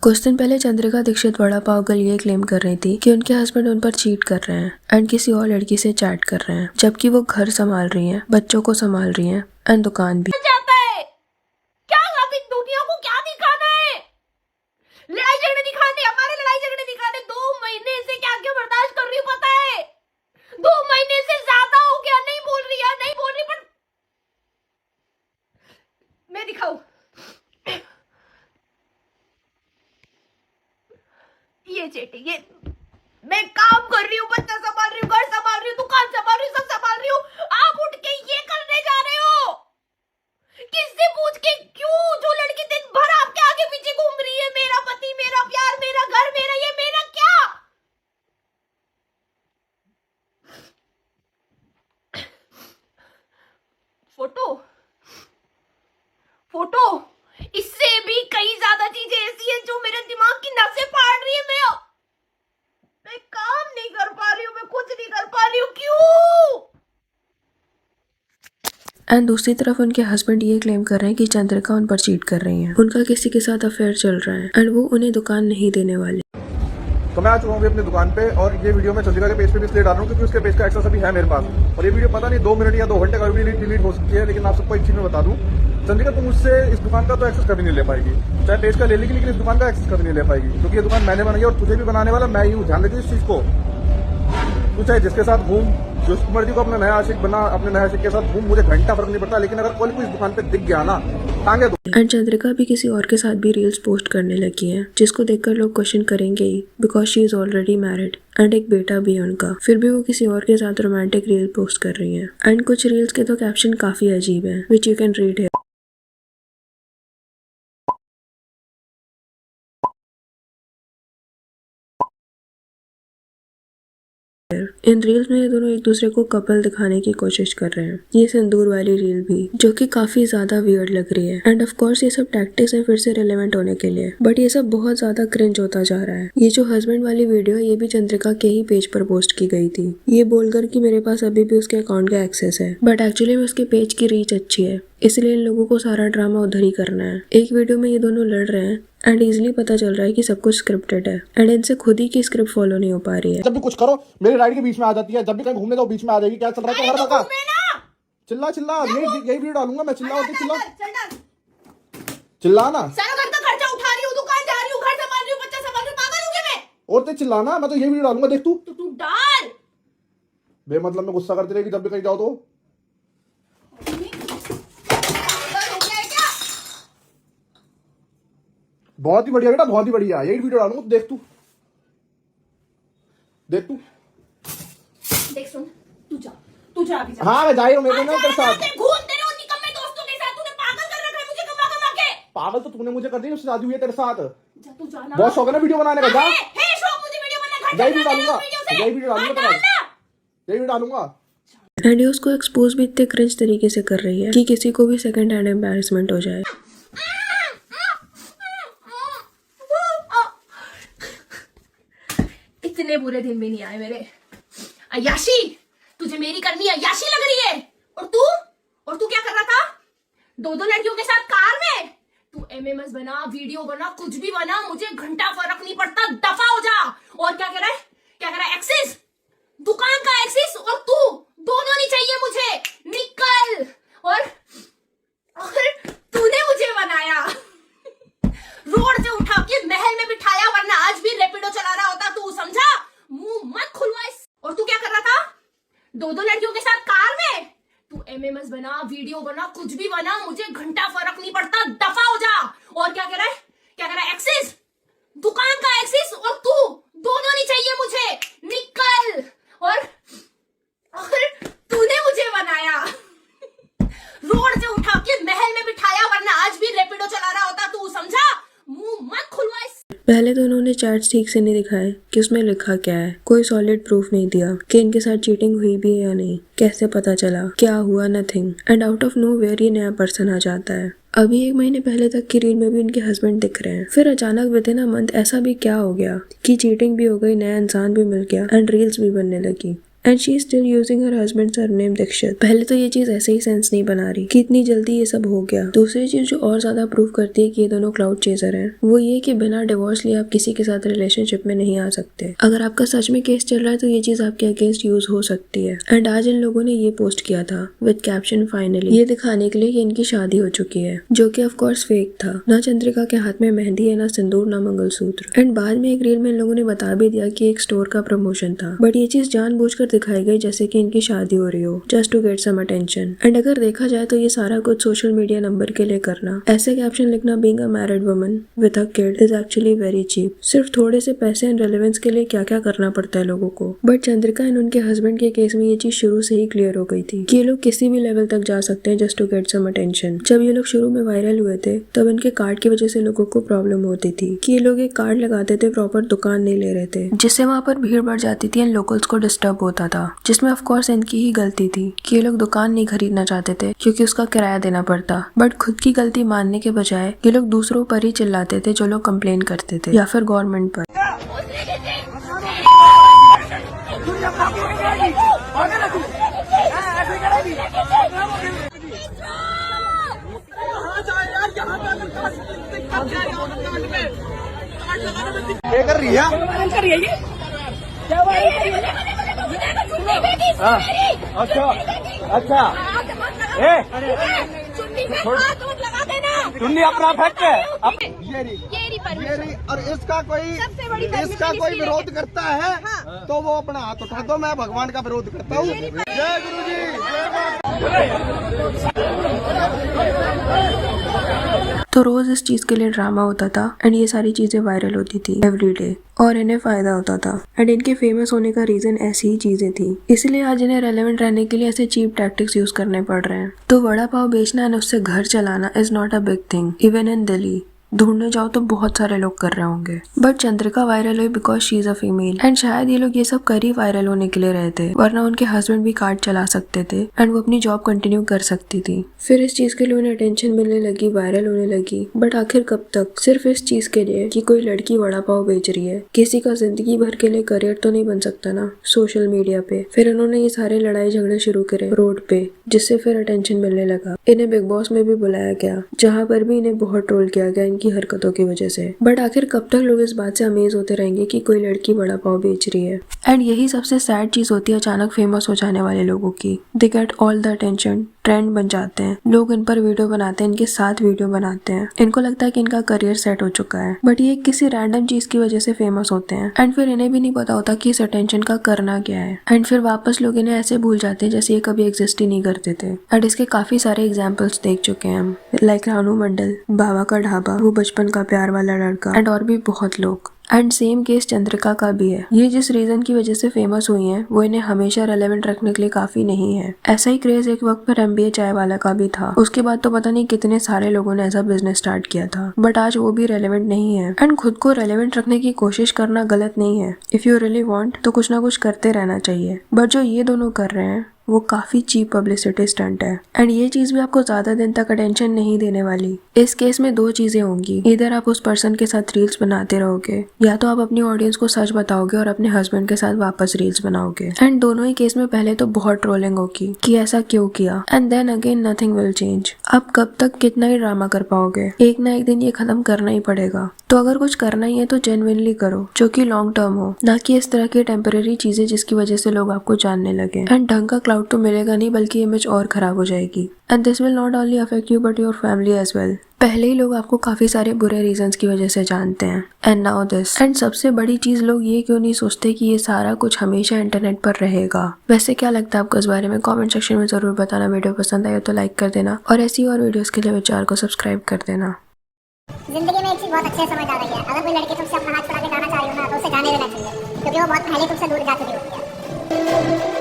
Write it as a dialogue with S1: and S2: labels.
S1: कुछ दिन पहले चंद्रिका दीक्षित बड़ा पाव गर्ल ये क्लेम कर रही थी कि उनके हस्बैंड उन पर चीट कर रहे हैं एंड किसी और लड़की से चैट कर रहे हैं, जबकि वो घर संभाल रही हैं, बच्चों को संभाल रही हैं एंड दुकान भी।
S2: क्या अभी दुनिया को क्या दिखाना है? लड़ाई झगड़े दिखाने, हमारे लड़ाई झगड़े दिखाने। 2 महीने से क्या क्या बर्दाश्त कर रही हूँ पता है? 2 महीने से ज्यादा हो गया। नहीं बोल रही है, नहीं बोल रही, पर मैं दिखाऊं? ये चेटिंग, ये मैं काम कर रही हूँ, बच्चा संभाल रही हूँ, घर संभाल रही हूँ, दुकान संभाल रही हूँ, सब संभाल रही हूँ। आप उठ के ये करने जा रहे हो? किससे पूछ के? क्यों? जो लड़की दिन भर आपके आगे पीछे घूम रही है, मेरा पति, मेरा प्यार, मेरा घर, मेरा ये, मेरा क्या? फोटो फोटो इससे भी कई ज्यादा चीजें ऐसी हैं जो मेरे दिमाग की नसें फाड़ रही है। मैं काम नहीं कर पा रही हूँ, मैं कुछ नहीं कर पा रही हूँ। क्यों?
S1: एंड दूसरी तरफ उनके हस्बैंड ये क्लेम कर रहे हैं कि चंद्रिका उन पर चीट कर रही हैं, उनका किसी के साथ अफेयर चल रहा है एंड वो उन्हें दुकान नहीं देने वाले।
S3: तो मैं आ चुका हूँ अपनी दुकान पे और ये वीडियो मैं चंद्रिका के पेज पे भी इसलिए डाल रहा हूँ क्योंकि उसके पेज का एक्सेस अभी है मेरे पास। और ये वीडियो पता नहीं 2 मिनट या 2 घंटे का भी डिलीट हो सकती है, लेकिन आप सबको एक चीज में बता दूं, चंद्रिका तुम मुझसे इस दुकान का तो एक्सेस कभी नहीं ले पाएगी, चाहे पेज का ले लेगी, लेकिन इस दुकान का एक्सेस कभी नहीं ले पाएगी, क्योंकि ये दुकान मैंने बनाई है और तुझे भी बनाने वाला मैं ही हूँ। ध्यान रखिए इस चीज को। तू चाहे जिसके साथ घूम, जिस मर्जी को अपना नया आशिक बना, अपने नया आशिक के साथ घूम, मुझे घंटा फर्क नहीं पड़ता, लेकिन अगर कोई इस दुकान पे दिख गया ना, टांगे दो।
S1: एंड चंद्रिका भी किसी और के साथ भी रील्स पोस्ट करने लगी है, जिसको देखकर लोग क्वेश्चन करेंगे ही, because she is already married and एक बेटा भी है उनका। फिर भी वो किसी और के साथ रोमांटिक रील पोस्ट कर रही है एंड कुछ रील्स के तो कैप्शन काफी अजीब है, which you can read here. In reels में ये दोनों एक दूसरे को कपल दिखाने की कोशिश कर रहे हैं। ये सिंदूर वाली रील भी, जो कि काफी ज्यादा वियर्ड लग रही है एंड ऑफ कोर्स ये सब टैक्टिक्स है फिर से रिलेवेंट होने के लिए, बट ये सब बहुत ज्यादा क्रिंज होता जा रहा है। ये जो हस्बैंड वाली वीडियो है ये भी चंद्रिका के ही पेज पर पोस्ट की गई थी, ये बोलकर कि मेरे पास अभी भी उसके अकाउंट का एक्सेस है, बट एक्चुअली में उसके पेज की रीच अच्छी है, इसलिए इन लोगों को सारा ड्रामा उधर ही करना है। एक वीडियो में ये दोनों लड़ रहे हैं एंड इजिली पता चल रहा है कि सब कुछ स्क्रिप्टेड है एंड इनसे खुद ही की स्क्रिप्ट फॉलो नहीं हो पा रही है।
S3: जब भी कुछ करो मेरी राइड के बीच में आ जाती है, जब भी कहीं घूमने जाओ बीच में आ जाएगी। क्या चल रहा है तुम्हारा? चिल्ला चिल्ला, यही वीडियो डालूंगा मैं। चिल्ला होती चिल्ला चिल्ला ना।
S2: सारा घर का खर्चा उठा रही हूँ, दुकान जा रही हूँ, घर संभाल रही हूँ, बच्चा संभाल रही हूँ, पागल हूँ क्या मैं?
S3: और ते चिल्लाना, मैं तो यही वीडियो डालूंगा, देख तू।
S2: तो तू डाल।
S3: बेमतलब में गुस्सा करती रहेगी जब भी कहीं जाओ तो। बहुत ही बढ़िया बेटा, बहुत ही बढ़िया, यही वीडियो डालूंगा, देख तू, देख तू।
S2: देख सुन, तू जा अभी जा।
S3: हाँ मैं जा रही हूँ, मेरे को तेरे साथ
S2: घूमते रहो निकम्मे दोस्तों के साथ। तूने पागल कर रखा है मुझे कमा कमा के।
S3: पागल तो तूने मुझे कर दी, उससे शादी हुई है तेरे साथ।
S2: जा तू जाना।
S3: बहुत शौक है ना वीडियो बनाने का। जा,
S2: है शौक मुझे वीडियो बनाने का।
S3: यही वीडियो डालूंगा, यही वीडियो डालूंगा, यही वीडियो डालूंगा।
S1: एंड ये उसको एक्सपोज भी इतने क्रिंज तरीके से कर रही है कि किसी को भी सेकंड हैंड एम्बैरेसमेंट हो जाए।
S2: इतने बुरे दिन भी नहीं आए मेरे। अय्याशी, तुझे मेरी करनी अय्याशी लग रही है। और तू क्या कर रहा था? 2 लड़कियों के साथ कार में। तू एमएमएस बना, वीडियो बना, कुछ भी बना, मुझे घंटा फर्क नहीं पड़ता, दफा हो जा। और क्या कह रहा है? क्या कह रहा है? एक्सेस, दुकान का एक्सेस और तू, दोनों नहीं चाहिए मुझे, निकल। और तूने मुझे बनाया, रोड से उठा के महल में बिठाया, वरना आज भी रैपिडो चला रहा होता तू, समझा? मुंह मत खुलवा। और तू क्या कर रहा था? 2 लड़कियों के साथ कार में। तू एमएमएस बना, वीडियो बना, कुछ भी बना, मुझे घंटा फर्क नहीं पड़ता, दफा हो जा। और क्या कह रहा है? क्या कह रहा है? एक्सेस, दुकान का एक्सेस और तू, दोनों नहीं चाहिए मुझे, निकल। और तूने मुझे बनाया, रोड से उठा के महल में बिठाया, वरना आज भी रैपिडो चला रहा होता तू, समझा? मुंह मत खुलवा।
S1: पहले तो उन्होंने चैट्स ठीक से नहीं दिखाए कि उसमें लिखा क्या है, कोई सॉलिड प्रूफ नहीं दिया कि इनके साथ चीटिंग हुई भी है या नहीं, कैसे पता चला, क्या हुआ, nothing. And out of nowhere ये नया पर्सन आ जाता है। अभी 1 महीने पहले तक की रील में भी इनके हस्बैंड दिख रहे हैं, फिर अचानक विदिन अ मंथ ऐसा भी क्या हो गया कि चीटिंग भी हो गई, नया इंसान भी मिल गया एंड रील्स भी बनने लगी। And she is still using her husband surname Dikshit. पहले तो ये चीज ऐसे ही सेंस नहीं बना रही कि इतनी जल्दी ये सब हो गया। दूसरी चीज जो और ज्यादा प्रूव करती है कि ये दोनों क्लाउड चेजर हैं, वो ये कि बिना डिवोर्स लिए आप किसी के साथ रिलेशनशिप में नहीं आ सकते। अगर आपका सच में केस चल रहा है तो ये चीज आपके अगेंस्ट यूज हो सकती है। एंड आज इन लोगों ने ये पोस्ट किया था विद कैप्शन फाइनली, ये दिखाने के लिए कि इनकी शादी हो चुकी है, जो कि ऑफ कोर्स फेक था। ना चंद्रिका के हाथ में मेहंदी है, ना सिंदूर, ना मंगलसूत्र। एंड बाद में एक रील में इन लोगों ने बता भी दिया कि एक स्टोर का प्रमोशन था, बट ये चीज जानबूझकर दिखाई गई जैसे कि इनकी शादी हो रही हो, just to get some attention. And अगर देखा जाए तो ये सारा कुछ सोशल मीडिया नंबर के लिए करना, ऐसे कैप्शन लिखना being a married woman with a kid is actually very cheap. सिर्फ थोड़े से पैसे एंड रेलेवेंस के लिए क्या क्या करना पड़ता है लोगों को। बट चंद्रिका एंड उनके हस्बैंड के केस में ये चीज शुरू से ही क्लियर हो गई थी कि ये लोग किसी भी लेवल तक जा सकते हैं just to get some attention. जब ये लोग शुरू में वायरल हुए थे तब इनके कार्ड की वजह से लोगों को प्रॉब्लम होती थी कि ये लोग एक कार्ड लगाते थे, प्रॉपर दुकान नहीं ले रहे थे, जिससे वहाँ पर भीड़ बढ़ जाती थी एंड लोकल्स को डिस्टर्ब होता था, जिसमें ऑफ कोर्स इनकी ही गलती थी कि ये लोग दुकान नहीं खरीदना चाहते थे क्योंकि उसका किराया देना पड़ता। बट खुद की गलती मानने के बजाय ये लोग दूसरों पर ही चिल्लाते थे जो लोग कंप्लेन करते थे या फिर गवर्नमेंट पर।
S3: क्या कर रही है? अच्छा अच्छा, चुन्नी अपना फेंक के ये रही। और इसका कोई विरोध करता है तो वो अपना हाथ उठा दो, मैं भगवान का विरोध करता हूँ। जय गुरु जी।
S1: तो रोज इस चीज के लिए ड्रामा होता था एंड ये सारी चीजें वायरल होती थी एवरीडे और इन्हें फायदा होता था। एंड इनके फेमस होने का रीजन ऐसी ही चीजें थी, इसलिए आज इन्हें रेलेवेंट रहने के लिए ऐसे चीप टैक्टिक्स यूज करने पड़ रहे हैं। तो वड़ा पाव बेचना एंड उससे घर चलाना is not a big thing even in Delhi. ढूंढने जाओ तो बहुत सारे लोग कर रहे होंगे, बट चंद्रिका वायरल हुई because she is a female and शायद ये लोग ये सब कर ही वायरल होने के लिए रहे थे, वरना उनके हस्बैंड भी कार्ड चला सकते थे एंड वो अपनी जॉब कंटिन्यू कर सकती थी। फिर इस चीज के लिए उन्हें अटेंशन मिलने लगी, वायरल होने लगी, बट आखिर कब तक? सिर्फ इस चीज के लिए कि कोई लड़की वड़ा पाव बेच रही है। किसी का जिंदगी भर के लिए करियर तो नहीं बन सकता ना सोशल मीडिया पे। फिर इन्होंने ये सारे लड़ाई झगड़े शुरू करे रोड पे, जिससे फिर अटेंशन मिलने लगा। इन्हें बिग बॉस में भी बुलाया गया, जहाँ पर भी इन्हें बहुत ट्रोल किया गया इनकी हरकतों की वजह से। बट आखिर कब तक लोग इस बात से अमेज होते रहेंगे कि कोई लड़की वड़ा पाव बेच रही है। एंड यही सबसे सैड चीज होती है अचानक फेमस हो जाने वाले लोगों की। They get all the attention, trend बन जाते हैं, लोग इन पर वीडियो बनाते हैं, इनके साथ वीडियो बनाते हैं, इनको लगता है कि इनका करियर सेट हो चुका है। बट ये किसी रैंडम चीज की वजह से फेमस होते हैं एंड फिर इन्हें भी नहीं पता होता कि इस अटेंशन का करना क्या है। एंड फिर वापस लोग इन्हें ऐसे भूल जाते हैं जैसे ये कभी एग्जिस्ट ही नहीं करते थे। एंड इसके काफी सारे एग्जाम्पल्स देख चुके हैं हम, लाइक रानू मंडल, बाबा का ढाबा, वो बचपन का प्यार वाला लड़का एंड और भी बहुत लोग। एंड सेम केस चंद्रिका का भी है। ये जिस रीजन की वजह से फेमस हुई हैं, वो इन्हें हमेशा रेलेवेंट रखने के लिए काफी नहीं है। ऐसा ही क्रेज एक वक्त पर MBA चाय वाला का भी था। उसके बाद तो पता नहीं कितने सारे लोगों ने ऐसा बिजनेस स्टार्ट किया था, बट आज वो भी रेलेवेंट नहीं है। एंड खुद को रेलेवेंट रखने की कोशिश करना गलत नहीं है। इफ यू रियली वांट तो कुछ ना कुछ करते रहना चाहिए। बट जो ये दोनों कर रहे हैं वो काफी चीप पब्लिसिटी स्टंट है एंड ये चीज भी आपको ज्यादा दिन तक अटेंशन नहीं देने वाली। इस केस में दो चीजें होंगी, इधर आप उस पर्सन के साथ रील्स बनाते रहोगे या तो आप अपनी ऑडियंस को सच बताओगे और अपने हस्बैंड के साथ वापस रील्स बनाओगे। एंड दोनों ही केस में पहले तो बहुत ट्रोलिंग होगी कि ऐसा क्यों किया, and then again nothing will change. आप कब तक कितना ही ड्रामा कर पाओगे? एक ना एक दिन ये खत्म करना ही पड़ेगा। तो अगर कुछ करना ही है तो जेन्युइनली करो, जो कि लॉन्ग टर्म हो, ना कि इस तरह की टेम्परेरी चीजें जिसकी वजह से लोग आपको जानने लगे। एंड ढंग का क्लाउड तो मिलेगा नहीं, बल्कि इमेज और खराब हो जाएगी। And this will not only affect you but your family as well. पहले ही लोग आपको काफी सारे बुरे रीजंस की वजह से जानते हैं, एंड नाउ दिस। एंड सबसे बड़ी चीज, लोग ये क्यों नहीं सोचते कि ये सारा कुछ हमेशा इंटरनेट पर रहेगा। वैसे क्या लगता है आपको इस बारे में? कमेंट सेक्शन में जरूर बताना। वीडियो पसंद आया तो लाइक कर देना और ऐसी और वीडियोस के लिए विचार को सब्सक्राइब कर देना।
S4: जिंदगी में एक चीज बहुत अच्छे से समझ आ रही है, अगर कोई लड़की तुमसे अपना हाथ छुड़ा के जाना चाह रही हो ना तो उसे जाने देना चाहिए, क्योंकि वो बहुत पहले तुमसे दूर जा चुकी होती है।